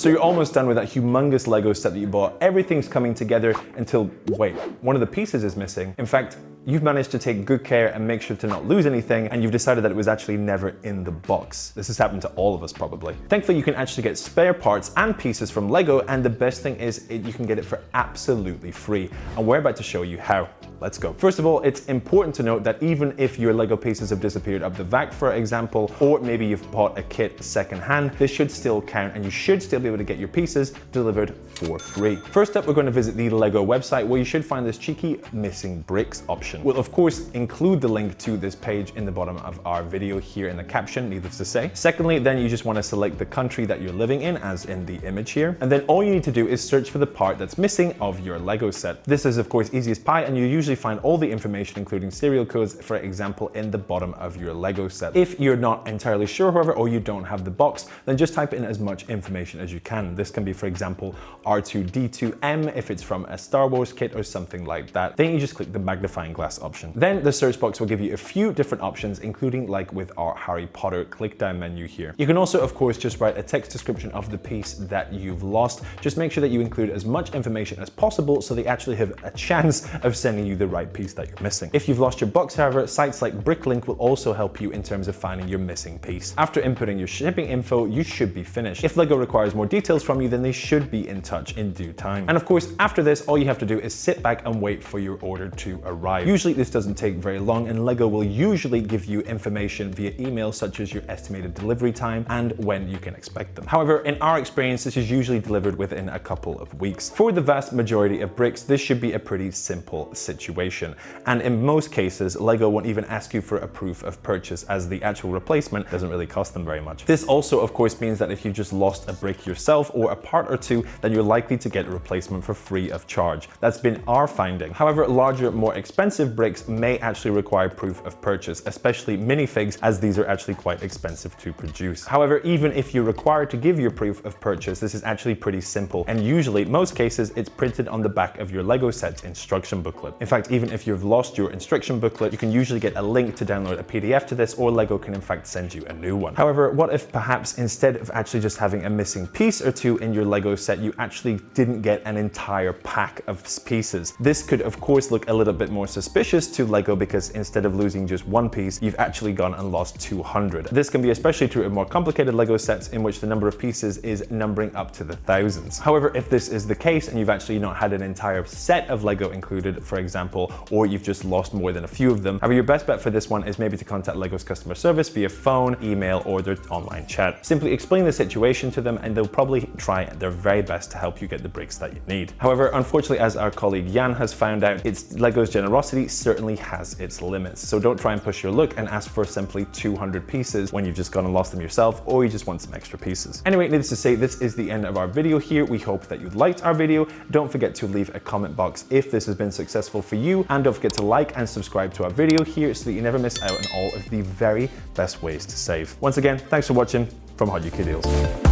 So you're almost done with that humongous Lego set that you bought. Everything's coming together until, wait, one of the pieces is missing. In fact, you've managed to take good care and make sure to not lose anything, and you've decided that it was actually never in the box. This has happened to all of us probably. Thankfully, you can actually get spare parts and pieces from Lego, and the best thing is you can get it for absolutely free. And we're about to show you how. Let's go. First of all, it's important to note that even if your Lego pieces have disappeared up the back, for example, or maybe you've bought a kit secondhand, this should still count and you should still be able to get your pieces delivered for free. First up, we're going to visit the Lego website where you should find this cheeky missing bricks option. We'll of course include the link to this page in the bottom of our video here in the caption, needless to say. Secondly, then you just want to select the country that you're living in, as in the image here. And then all you need to do is search for the part that's missing of your Lego set. This is of course easy as pie, and you usually find all the information, including serial codes, for example, in the bottom of your Lego set. If you're not entirely sure, however, or you don't have the box, then just type in as much information as you can. This can be, for example, R2-D2M if it's from a Star Wars kit or something like that. Then you just click the magnifying glass option. Then the search box will give you a few different options, including like with our Harry Potter click down menu here. You can also, of course, just write a text description of the piece that you've lost. Just make sure that you include as much information as possible so they actually have a chance of sending you the right piece that you're missing. If you've lost your box, however, sites like Bricklink will also help you in terms of finding your missing piece. After inputting your shipping info, you should be finished. If Lego requires more details from you, then they should be in touch in due time. And of course, after this, all you have to do is sit back and wait for your order to arrive. Usually this doesn't take very long, and Lego will usually give you information via email, such as your estimated delivery time and when you can expect them. However, in our experience, this is usually delivered within a couple of weeks. For the vast majority of bricks, this should be a pretty simple situation. And in most cases, Lego won't even ask you for a proof of purchase, as the actual replacement doesn't really cost them very much. This also, of course, means that if you just lost a brick yourself or a part or two, then you're likely to get a replacement for free of charge. That's been our finding. However, larger, more expensive bricks may actually require proof of purchase, especially minifigs, as these are actually quite expensive to produce. However, even if you're required to give your proof of purchase, this is actually pretty simple, and usually, most cases, it's printed on the back of your Lego set's instruction booklet. In fact, even if you've lost your instruction booklet, you can usually get a link to download a PDF to this, or Lego can in fact send you a new one. However, what if perhaps instead of actually just having a missing piece or two in your Lego set, you actually didn't get an entire pack of pieces? This could of course look a little bit more suspicious to Lego, because instead of losing just one piece, you've actually gone and lost 200. This can be especially true in more complicated Lego sets in which the number of pieces is numbering up to the thousands. However, if this is the case and you've actually not had an entire set of Lego included, for example, or you've just lost more than a few of them, however, your best bet for this one is maybe to contact Lego's customer service via phone, email, or their online chat. Simply explain the situation to them and they'll probably try their very best to help you get the bricks that you need. However, unfortunately, as our colleague Jan has found out, Lego's generosity certainly has its limits. So don't try and push your luck and ask for simply 200 pieces when you've just gone and lost them yourself, or you just want some extra pieces. Anyway, needless to say, this is the end of our video here. We hope that you liked our video. Don't forget to leave a comment box if this has been successful for you, and don't forget to like and subscribe to our video here so that you never miss out on all of the very best ways to save. Once again, thanks for watching from hotukdeals.